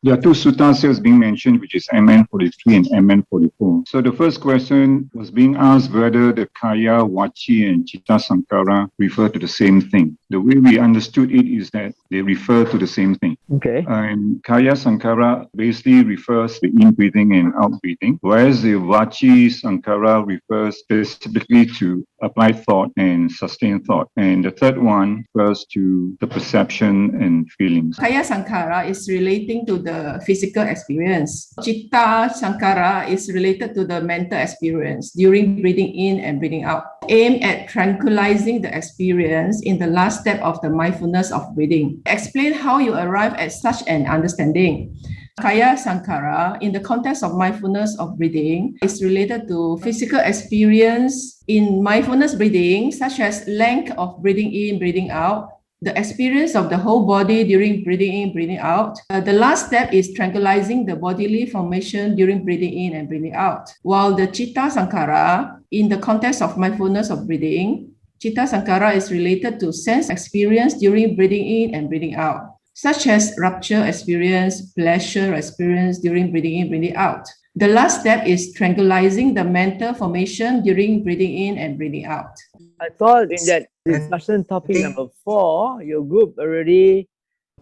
There are two suttas here being mentioned, which is MN43 and MN44. So the first question was being asked whether the kāya, vacī, and cittasaṅkhāra refer to the same thing. The way we understood it is that they refer to the same thing. Okay. And kāyasaṅkhāra basically refers to in-breathing and out-breathing, whereas the vacī-saṅkhāra refers specifically to applied thought and sustained thought. And the third one refers to the perception and feelings. Kāyasaṅkhāra is relating to the physical experience. Cittasaṅkhāra is related to the mental experience during breathing in and breathing out, aimed at tranquilizing the experience in the last step of the mindfulness of breathing. Explain how you arrive at such an understanding. Kāyasaṅkhāra, in the context of mindfulness of breathing, is related to physical experience in mindfulness breathing, such as length of breathing in, breathing out, the experience of the whole body during breathing in, breathing out. The last step is tranquilizing the bodily formation during breathing in and breathing out. While the cittasaṅkhāra, in the context of mindfulness of breathing, cittasaṅkhāra is related to sense experience during breathing in and breathing out, such as rapture experience, pleasure experience during breathing in, breathing out. The last step is tranquilizing the mental formation during breathing in and breathing out. I thought in that discussion topic number 4, your group already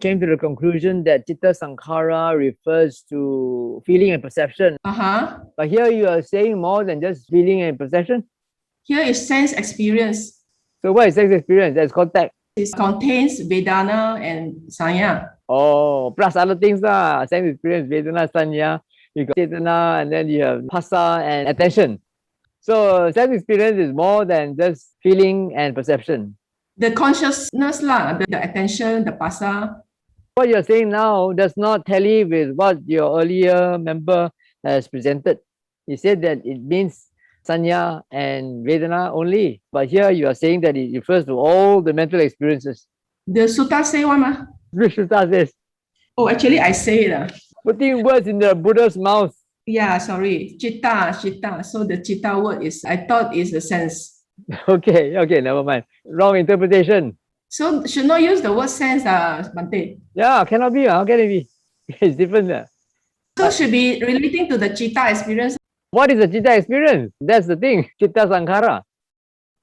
came to the conclusion that cittasaṅkhāra refers to feeling and perception. But here you are saying more than just feeling and perception? Here is sense experience. So what is sense experience? That's contact. It contains Vedana and Sanya. Oh, plus other things lah. Sense experience, Vedana, Sanya. You got Cetana, and then you have Phassa and attention. So sense experience is more than just feeling and perception. The consciousness lah, the attention, the Phassa. What you're saying now does not tally with what your earlier member has presented. He said that it means Sanya and Vedana only. But here you are saying that it refers to all the mental experiences. The Sutta say one ma? Which Sutta says? Oh, actually I say it. Putting words in the Buddha's mouth. Yeah, sorry. Citta. So the citta word is, I thought is the sense. Okay, never mind. Wrong interpretation. So should not use the word sense, Bante. Yeah, cannot be. How can it be? It's different. So should be relating to the citta experience. What is the citta experience? That's the thing. Cittasaṅkhāra.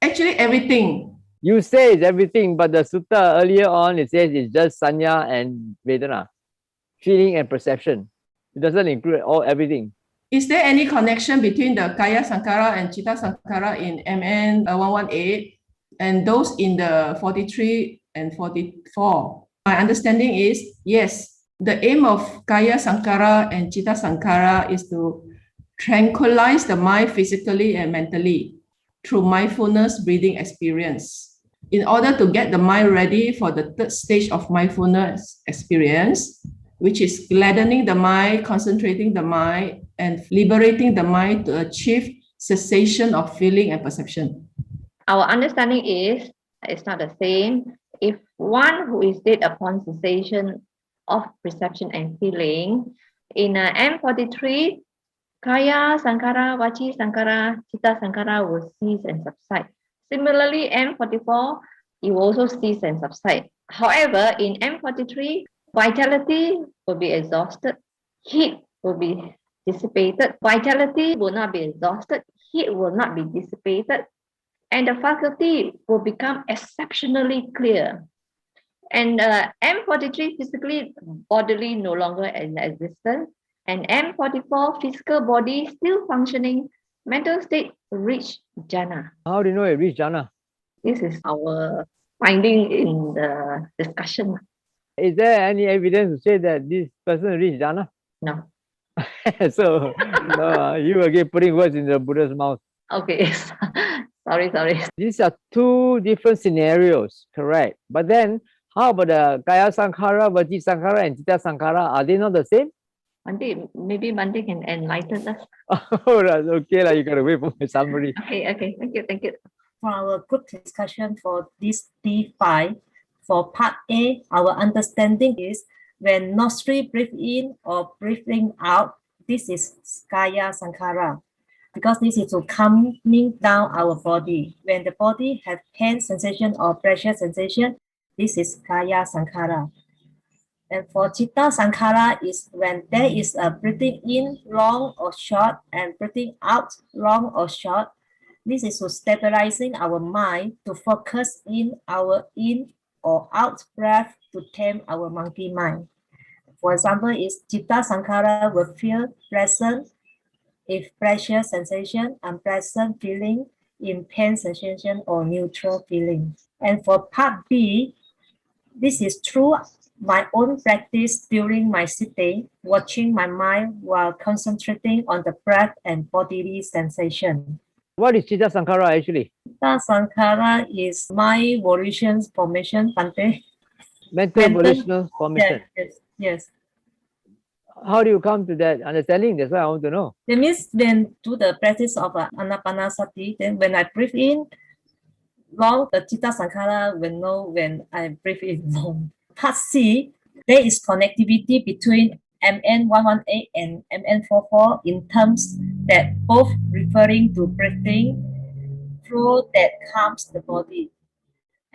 Actually, everything. You say it's everything, but the sutta earlier on, it says it's just Sanya and Vedana. Feeling and perception. It doesn't include everything. Is there any connection between the kāyasaṅkhāra and cittasaṅkhāra in MN118 and those in the 43 and 44? My understanding is, yes, the aim of kāyasaṅkhāra and cittasaṅkhāra is to tranquilize the mind physically and mentally through mindfulness breathing experience. In order to get the mind ready for the third stage of mindfulness experience, which is gladdening the mind, concentrating the mind, and liberating the mind to achieve cessation of feeling and perception. Our understanding is it's not the same. If one who is dead upon cessation of perception and feeling, in M43, kāyasaṅkhāra, vacī-saṅkhāra, cittasaṅkhāra will cease and subside. Similarly, M44, it will also cease and subside. However, in M43, vitality will be exhausted, heat will be dissipated. Vitality will not be exhausted, heat will not be dissipated, and the faculty will become exceptionally clear. And M43 physically, bodily no longer in existence, and M44 physical body still functioning, mental state reach jhana. How do you know it reached jhana? This is our finding in the discussion. Is there any evidence to say that this person reached jhana? No. So you again putting words in the Buddha's mouth. Okay, sorry. These are two different scenarios, correct? But then, how about the kāyasaṅkhāra, vacī-saṅkhāra, and cittasaṅkhāra? Are they not the same? Maybe Monday can enlighten us. Oh, that's okay. You gotta wait for my summary. Okay. Thank you. For our group discussion for this D5, for part A, our understanding is when nostril breathe in or breathing out, this is kāyasaṅkhāra, because this is to calming down our body. When the body have pain sensation or pressure sensation, this is kāyasaṅkhāra. And for cittasaṅkhāra is when there is a breathing in long or short and breathing out long or short. This is to stabilizing our mind to focus in our in or out breath to tame our monkey mind. For example, is cittasaṅkhāra will feel pleasant if pressure sensation, unpleasant feeling, in pain sensation, or neutral feeling. And for part B, this is through my own practice during my sitting, watching my mind while concentrating on the breath and bodily sensation. What is cittasaṅkhāra actually? Cittasaṅkhāra is my volitions formation, Bhante. Mental volitional formation. Yes. How do you come to that understanding? That's what I want to know. That means when do the practice of anapanasati, then when I breathe in long, the cittasaṅkhāra will know when I breathe in long. Part C, there is connectivity between MN118 and MN44 in terms that both referring to breathing flow that calms the body.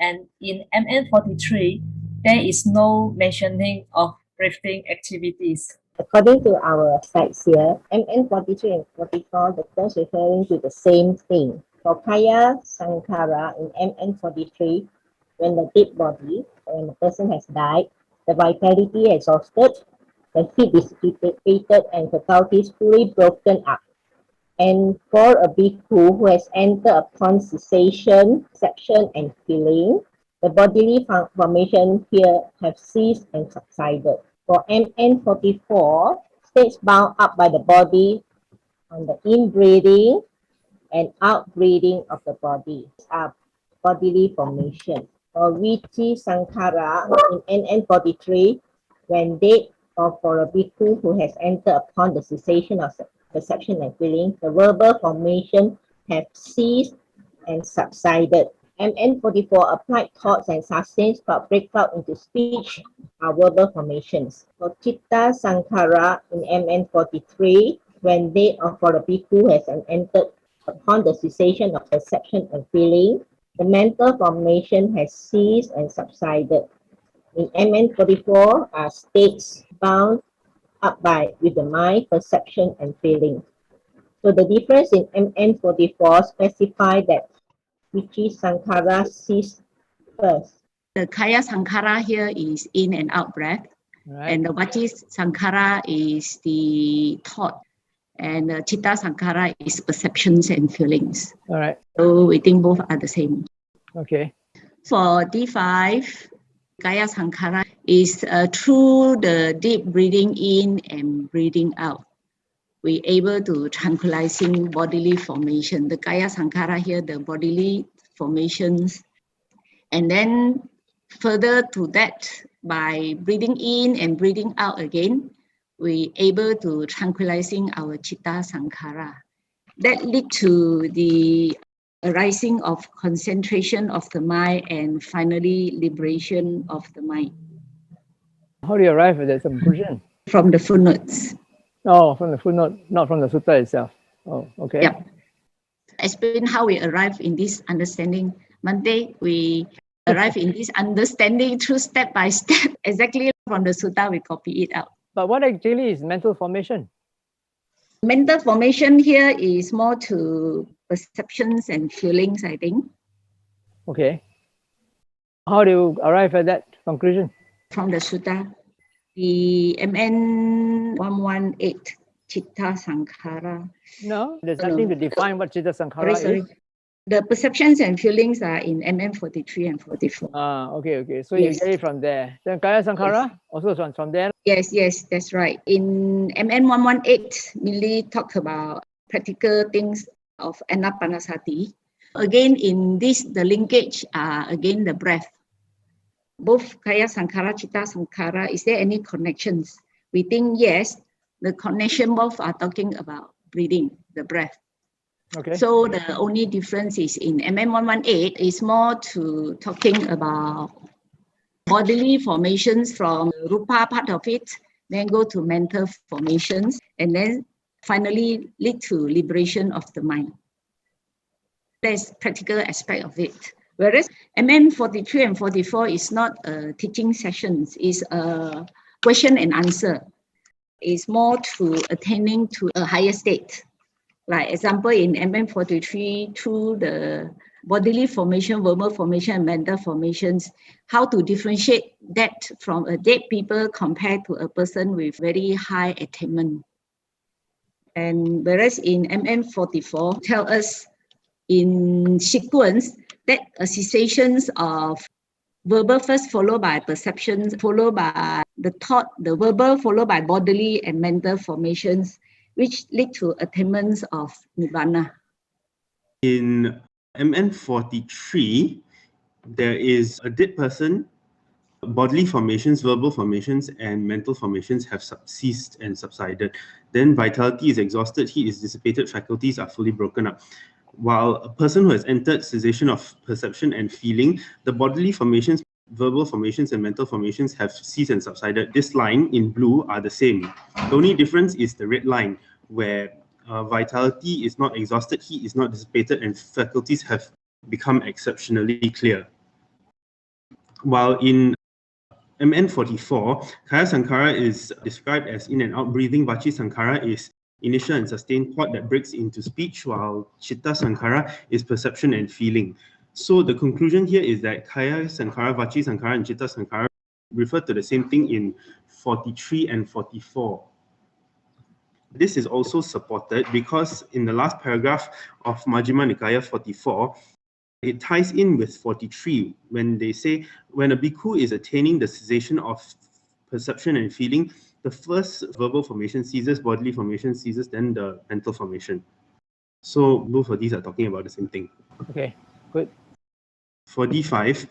And in MN43, there is no mentioning of breathing activities. According to our sites here, MN43 and 44, the terms referring to the same thing. For kāyasaṅkhāra in MN43, when the dead body, when the person has died, the vitality exhausted, the heat dissipated, and faculties fully broken up. And for a bhikkhu who has entered upon cessation, perception, and feeling, the bodily formation here have ceased and subsided. For MN44, states bound up by the body on the in-breathing and out-breathing of the body are bodily formation. For vacī in NN43, when dead or for a bhikkhu who has entered upon the cessation of perception and feeling, the verbal formation have ceased and subsided. MN44 applied thoughts and sustained thought break out into speech are verbal formations. For cittasaṅkhāra in MN43, when dead or for a bhikkhu has entered upon the cessation of perception and feeling, the mental formation has ceased and subsided. In MN44 are states bound up with the mind, perception, and feeling. So the difference in MN44 specify that vacī cease first. The kāyasaṅkhāra here is in and out breath, Right. and the vacī is the thought, and the cittasaṅkhāra is perceptions and feelings. All right. So we think both are the same. Okay. For D5, kāyasaṅkhāra is through the deep breathing in and breathing out, we able to tranquilizing bodily formation. The kāyasaṅkhāra here, the bodily formations, and then further to that, by breathing in and breathing out again, we able to tranquilizing our cittasaṅkhāra. That lead to the arising of concentration of the mind and finally liberation of the mind. How do you arrive at that conclusion? From the footnotes. Oh, from the footnote, not from the sutta itself. Oh, okay. Yep. Explain how we arrive in this understanding. Monday, we arrive in this understanding through step by step. Exactly from the sutta, we copy it out. But what actually is mental formation? Mental formation here is more to perceptions and feelings, I think. Okay. How do you arrive at that conclusion? From the sutta, the MN118, cittasaṅkhāra. No, there's nothing to define what cittasaṅkhāra is. The perceptions and feelings are in MN43 and 44. Okay. So Yes. you get it from there. Then kāyasaṅkhāra also from there. Yes, that's right. In MN118, mainly talk about practical things of anapanasati. Again, in this, the linkage are again the breath. Both kāyasaṅkhāra, cittasaṅkhāra, is there any connections? We think yes, the connection both are talking about breathing, the breath. Okay. So the only difference is in MN118 is more to talking about bodily formations from rupa part of it, then go to mental formations, and then finally lead to liberation of the mind. That's practical aspect of it. Whereas MN43 and 44 is not a teaching sessions, is a question and answer. It's more to attaining to a higher state. Like example in MN43, through the bodily formation, verbal formation, and mental formations, how to differentiate that from a dead people compared to a person with very high attainment. And whereas in MN44 tell us in sequence that a cessations of verbal first followed by perceptions, followed by the thought, the verbal followed by bodily and mental formations, which lead to attainments of nirvana. In MN43, there is a dead person, bodily formations, verbal formations, and mental formations have ceased and subsided. Then vitality is exhausted, heat is dissipated, faculties are fully broken up. While a person who has entered cessation of perception and feeling, the bodily formations, verbal formations, and mental formations have ceased and subsided. This line in blue are the same. The only difference is the red line, where vitality is not exhausted, heat is not dissipated, and faculties have become exceptionally clear. While in MN44, kāyasaṅkhāra is described as in and out breathing, vacī is initial and sustained thought that breaks into speech, while cittasaṅkhāra is perception and feeling. So the conclusion here is that kāyasaṅkhāra, vacī, and cittasaṅkhāra refer to the same thing in 43 and 44. This is also supported because in the last paragraph of Majjhima Nikaya 44, it ties in with 43 when they say, when a bhikkhu is attaining the cessation of perception and feeling, the first verbal formation ceases, bodily formation ceases, then the mental formation. So both of these are talking about the same thing. Okay, good. For D5,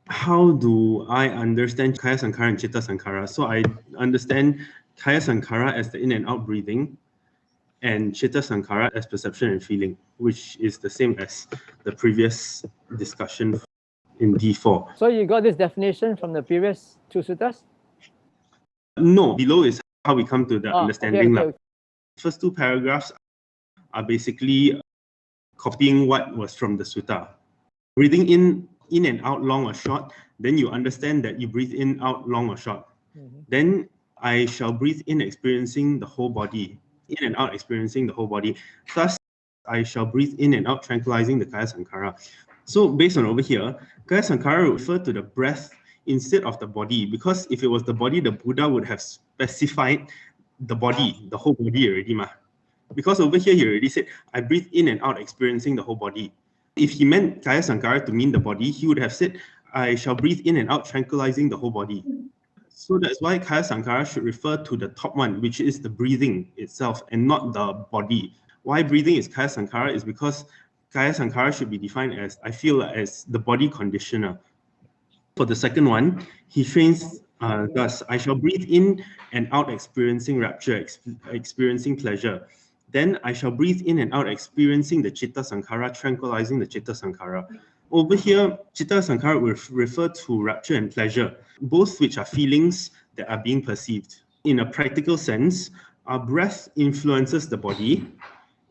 how do I understand kāyasaṅkhāra and cittasaṅkhāra? So I understand kāyasaṅkhāra as the in and out breathing, and cittasaṅkhāra as perception and feeling, which is the same as the previous discussion in D4. So you got this definition from the previous two suttas? No, below is how we come to the understanding. Okay. First two paragraphs are basically copying what was from the sutta. Breathing in and out long or short, then you understand that you breathe in, out, long or short. Then I shall breathe in, experiencing the whole body. In and out, experiencing the whole body. Thus, I shall breathe in and out, tranquilizing the kāyasaṅkhāra. So based on over here, kāyasaṅkhāra will refer to the breath instead of the body, because if it was the body, the Buddha would have specified the body, the whole body already. Because over here, he already said, I breathe in and out, experiencing the whole body. If he meant kāyasaṅkhāra to mean the body, he would have said, I shall breathe in and out, tranquilizing the whole body. So that's why kāyasaṅkhāra should refer to the top one, which is the breathing itself and not the body. Why breathing is kāyasaṅkhāra is because kāyasaṅkhāra should be defined as, I feel, as the body conditioner. For the second one, he trains thus, I shall breathe in and out, experiencing rapture, experiencing pleasure. Then I shall breathe in and out, experiencing the cittasaṅkhāra, tranquilizing the cittasaṅkhāra. Over here, cittasaṅkhāra will refer to rapture and pleasure, both which are feelings that are being perceived. In a practical sense, our breath influences the body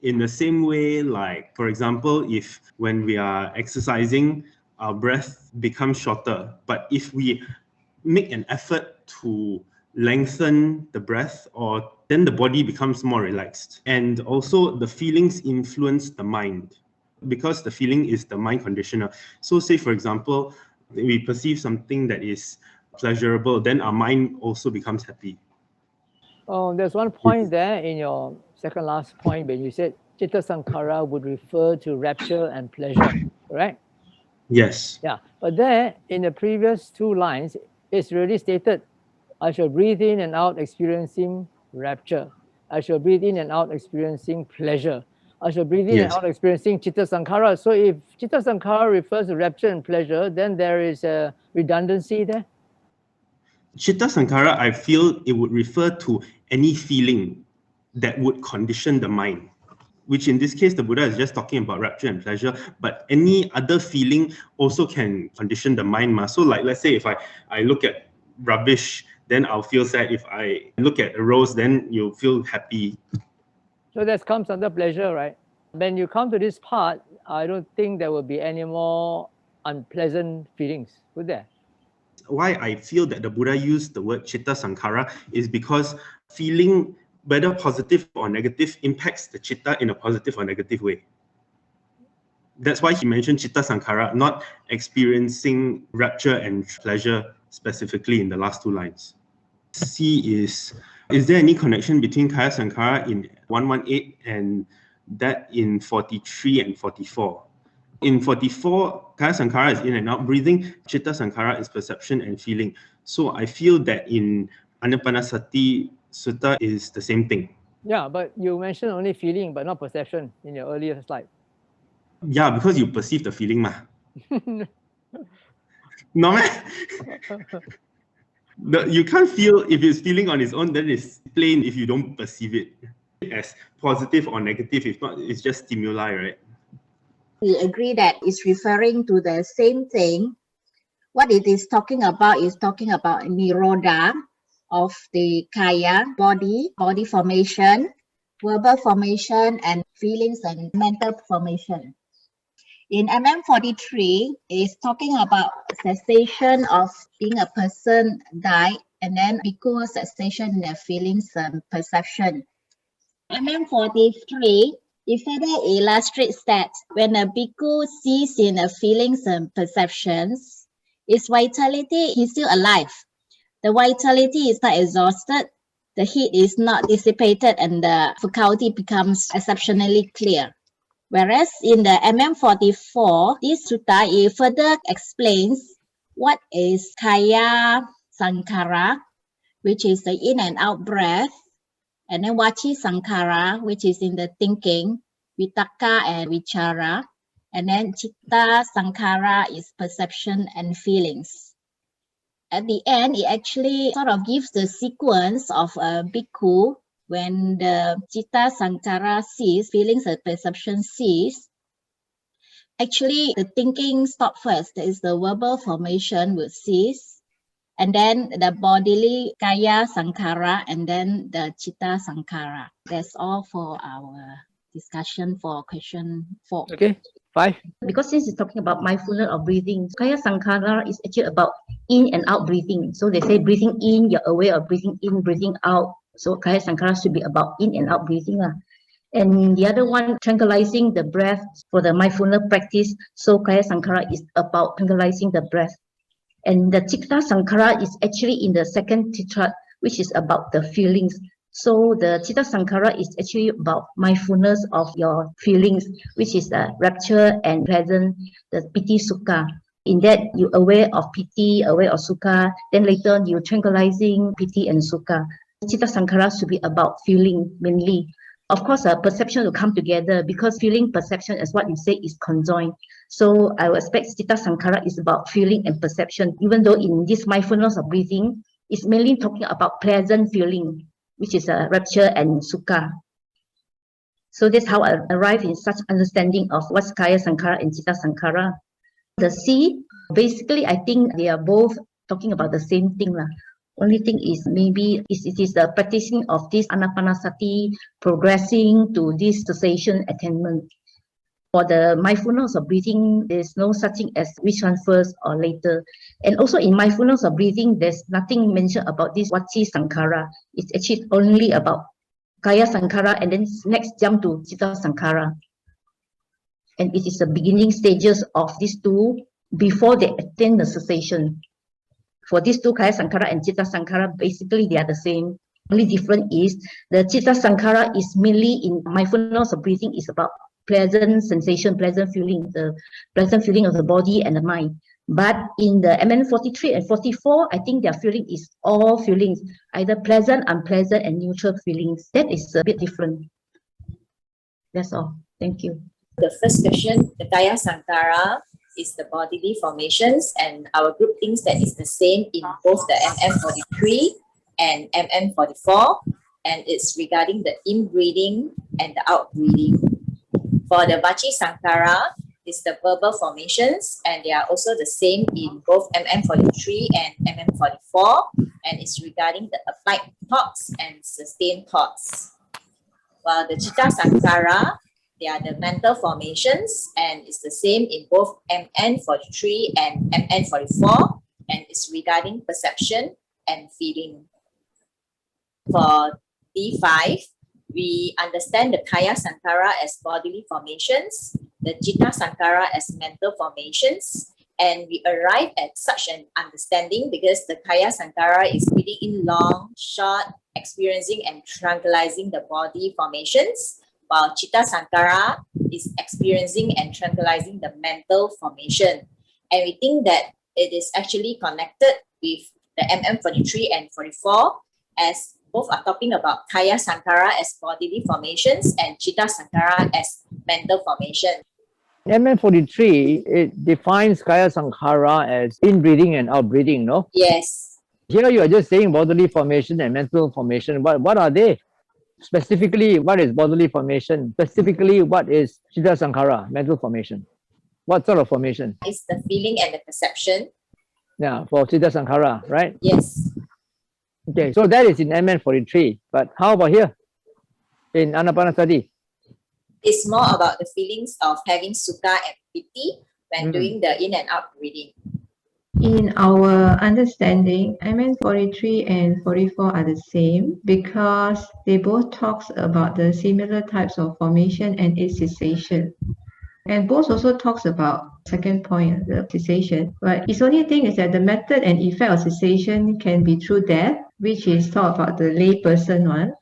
in the same way, like, for example, if when we are exercising, our breath becomes shorter. But if we make an effort to lengthen the breath, or then the body becomes more relaxed. And also the feelings influence the mind, because the feeling is the mind conditioner. So say, for example, we perceive something that is pleasurable, then our mind also becomes happy. Oh, there's one point there in your second last point when you said cittasaṅkhāra would refer to rapture and pleasure, correct? Yes. Yeah, but there in the previous two lines, it's already stated, I shall breathe in and out, experiencing rapture. I shall breathe in and out, experiencing pleasure. I shall breathe in and out, experiencing cittasaṅkhāra. So if cittasaṅkhāra refers to rapture and pleasure, then there is a redundancy there. Cittasaṅkhāra, I feel it would refer to any feeling that would condition the mind, which in this case, the Buddha is just talking about rapture and pleasure, but any other feeling also can condition the mind. So like, let's say if I look at rubbish, then I'll feel sad. If I look at a rose, then you'll feel happy. So that comes under pleasure, right? When you come to this part, I don't think there will be any more unpleasant feelings, would there? why I feel that the Buddha used the word cittasaṅkhāra is because feeling, whether positive or negative, impacts the citta in a positive or negative way. That's why he mentioned cittasaṅkhāra, not experiencing rapture and pleasure specifically in the last two lines. C is there any connection between kāyasaṅkhāra in 118 and that in 43 and 44? In 44, kāyasaṅkhāra is in and out breathing, cittasaṅkhāra is perception and feeling. So I feel that in Anapanasati Sutta is the same thing. Yeah, but you mentioned only feeling but not perception in your earlier slide. Yeah, because you perceive the feeling, ma. No, man. You can't feel, if it's feeling on its own, then it's plain if you don't perceive it as positive or negative. If not, it's just stimuli, right? We agree that it's referring to the same thing. What it is talking about is talking about nirodha of the kaya, body formation, verbal formation, and feelings and mental formation. In MN43, is talking about cessation of being a person died, and then bhikkhu cessation in their feelings and perception. MN43, it further illustrates that when a bhikkhu sees in the feelings and perceptions, its vitality is still alive. The vitality is not exhausted, the heat is not dissipated, and the faculty becomes exceptionally clear. Whereas in the MN44, this sutta it further explains what is kāyasaṅkhāra, which is the in and out breath, and then vacī-saṅkhāra, which is in the thinking, vitakka and vichara, and then cittasaṅkhāra is perception and feelings. At the end, it actually sort of gives the sequence of a bhikkhu. When the cittasaṅkhāra cease, feelings and perception cease, actually the thinking stops first. There is the verbal formation will cease, and then the bodily kāyasaṅkhāra, and then the cittasaṅkhāra. That's all for our discussion for question 4. Okay, 5. Because this is talking about mindfulness of breathing, kāyasaṅkhāra is actually about in and out breathing. So they say breathing in, you're aware of breathing in, breathing out. So kāyasaṅkhāra should be about in and out breathing. And the other one, tranquilizing the breath for the mindfulness practice. So kāyasaṅkhāra is about tranquilizing the breath. And the cittasaṅkhāra is actually in the second tetrad, which is about the feelings. So the cittasaṅkhāra is actually about mindfulness of your feelings, which is the rapture and pleasant, the piti sukha. In that, you're aware of piti, aware of sukha. Then later on, you're tranquilizing piti and sukha. Cittasaṅkhāra should be about feeling mainly. Of course, perception will come together because feeling, perception, as what you say, is conjoined. So I would expect cittasaṅkhāra is about feeling and perception, even though in this mindfulness of breathing, it's mainly talking about pleasant feeling, which is a rapture and sukha. So that's how I arrive in such understanding of what's kāyasaṅkhāra and cittasaṅkhāra. The C, basically, I think they are both talking about the same thing. Only thing is maybe it is the practicing of this anapanasati progressing to this cessation attainment. For the mindfulness of breathing, there's no such thing as which one first or later. And also in mindfulness of breathing, there's nothing mentioned about this vacī-saṅkhāra. It's actually only about kāyasaṅkhāra and then next jump to cittasaṅkhāra. And it is the beginning stages of these two before they attain the cessation. For these two, kāyasaṅkhāra and cittasaṅkhāra, basically they are the same. Only different is the cittasaṅkhāra is mainly in mindfulness of breathing is about pleasant sensation, pleasant feeling, the pleasant feeling of the body and the mind. But in the MN43 and 44, I think their feeling is all feelings, either pleasant, unpleasant, and neutral feelings. That is a bit different. That's all. Thank you. The first question, the kāyasaṅkhāra is the bodily formations, and our group thinks that it's the same in both the MN43 and MN44, and it's regarding the in-breathing and the out-breathing. For the vacī-saṅkhāra, it's the verbal formations, and they are also the same in both MN43 and MN44, and it's regarding the applied thoughts and sustained thoughts. While the cittasaṅkhāra, they are the mental formations, and it's the same in both MN43 and MN44, and it's regarding perception and feeling. For D5, we understand the kāyasaṅkhāra as bodily formations, the cittasaṅkhāra as mental formations, and we arrive at such an understanding because the kāyasaṅkhāra is breathing in long, short, experiencing and tranquilizing the body formations, while cittasaṅkhāra is experiencing and tranquilizing the mental formation. And we think that it is actually connected with the MN43 and 44, as both are talking about kāyasaṅkhāra as bodily formations and cittasaṅkhāra as mental formation. MN43, it defines kāyasaṅkhāra as in-breathing and out-breathing, no? Yes. Here you are just saying bodily formation and mental formation. What are they? Specifically, what is bodily formation? Specifically, what is cittasaṅkhāra, mental formation? What sort of formation? It's the feeling and the perception. Yeah, for cittasaṅkhāra, right? Yes. Okay, so that is in MN43. But how about here? In Anapanasati? It's more about the feelings of having sukha and piti when doing the in and out breathing. In our understanding, MN43 and 44 are the same because they both talks about the similar types of formation and its cessation. And both also talks about second point, the cessation. But its only thing is that the method and effect of cessation can be through death, which is talk about the lay person one,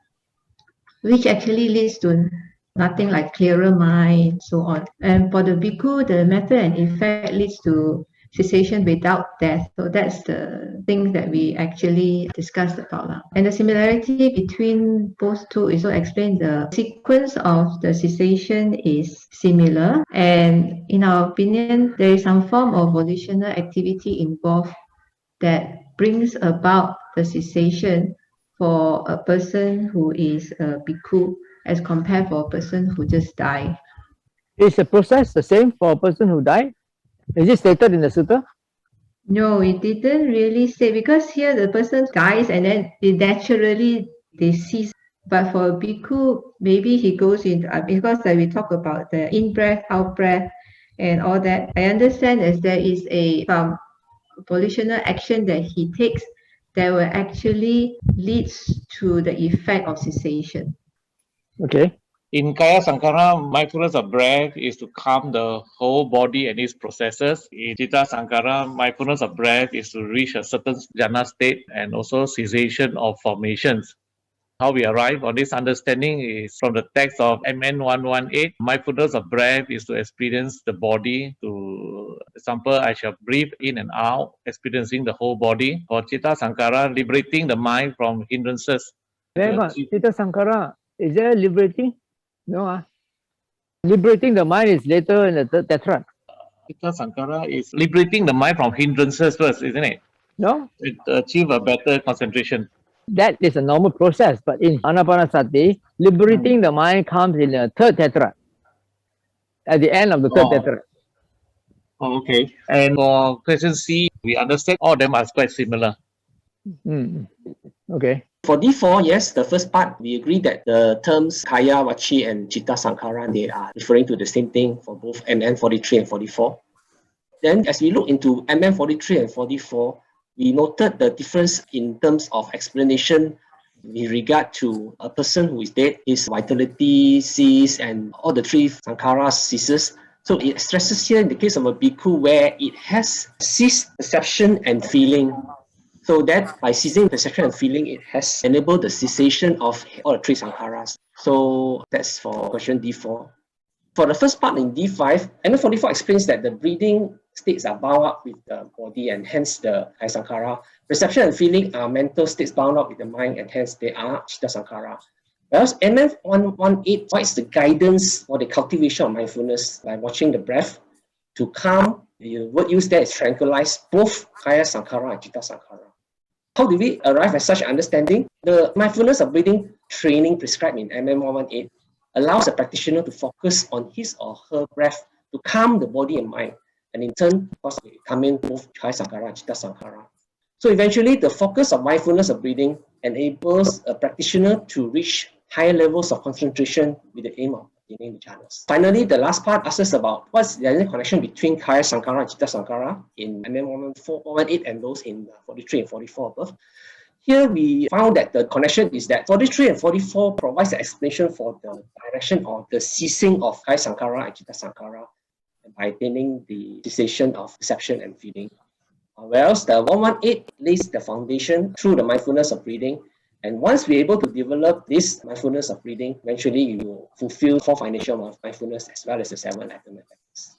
which actually leads to nothing like clearer mind, so on. And for the bhikkhu, the method and effect leads to cessation without death. So that's the thing that we actually discussed about. And the similarity between both two is to explain the sequence of the cessation is similar. And in our opinion, there is some form of volitional activity involved that brings about the cessation for a person who is a bhikkhu as compared for a person who just died. Is the process the same for a person who died? Is it stated in the sutta? No, it didn't really say, because here the person dies and then it naturally deceased. But for a bhikkhu, maybe he goes in, because we talk about the in-breath, out-breath and all that. I understand as there is a volitional action that he takes that will actually leads to the effect of cessation. Okay. In kāyasaṅkhāra, mindfulness of breath is to calm the whole body and its processes. In cittasaṅkhāra, mindfulness of breath is to reach a certain jhana state and also cessation of formations. How we arrive on this understanding is from the text of MN118. Mindfulness of breath is to experience the body. To example, I shall breathe in and out, experiencing the whole body. For cittasaṅkhāra, liberating the mind from hindrances. Cittasaṅkhāra, is there liberating? No. Liberating the mind is later in the third tetrad. Cittasaṅkhāra is liberating the mind from hindrances first, isn't it? No? To achieve a better concentration. That is a normal process, but in Anapanasati, liberating the mind comes in the third tetrad, at the end of the third tetrad. Oh, okay. And for question C, we understand all of them are quite similar. Okay. For D4, yes, the first part, we agree that the terms kāya, vacī, and cittasaṅkhāra, they are referring to the same thing for both MN43 and 44. Then, as we look into MN43 and 44, we noted the difference in terms of explanation with regard to a person who is dead, his vitality ceases, and all the three saṅkhāras ceases. So it stresses here in the case of a bhikkhu where it has ceased perception and feeling. So that by ceasing perception and feeling, it has enabled the cessation of all the three saṅkhāras. So that's for question D4. For the first part in D5, MN44 explains that the breathing states are bound up with the body and hence the kāyasaṅkhāra. Perception and feeling are mental states bound up with the mind and hence they are cittasaṅkhāra. Whereas MN118 provides the guidance for the cultivation of mindfulness by watching the breath to calm. The word used there is tranquilize both kāyasaṅkhāra and cittasaṅkhāra. How do we arrive at such understanding? The mindfulness of breathing training prescribed in MN118 allows a practitioner to focus on his or her breath to calm the body and mind, and in turn, of course, come in both kāyasaṅkhāra and cittasaṅkhāra. So eventually, the focus of mindfulness of breathing enables a practitioner to reach higher levels of concentration with the aim of attaining the jhanas. Finally, the last part asks us about what's the connection between kāyasaṅkhāra and cittasaṅkhāra in MN118 and those in 43 and 44 above. Here we found that the connection is that 43 and 44 provides the explanation for the direction of the ceasing of kāyasaṅkhāra and cittasaṅkhāra by attaining the cessation of perception and feeling. Whereas the 118 lays the foundation through the mindfulness of breathing. And once we're able to develop this mindfulness of breathing, eventually you will fulfill 4 foundations of mindfulness as well as the 7 enlightenment practices.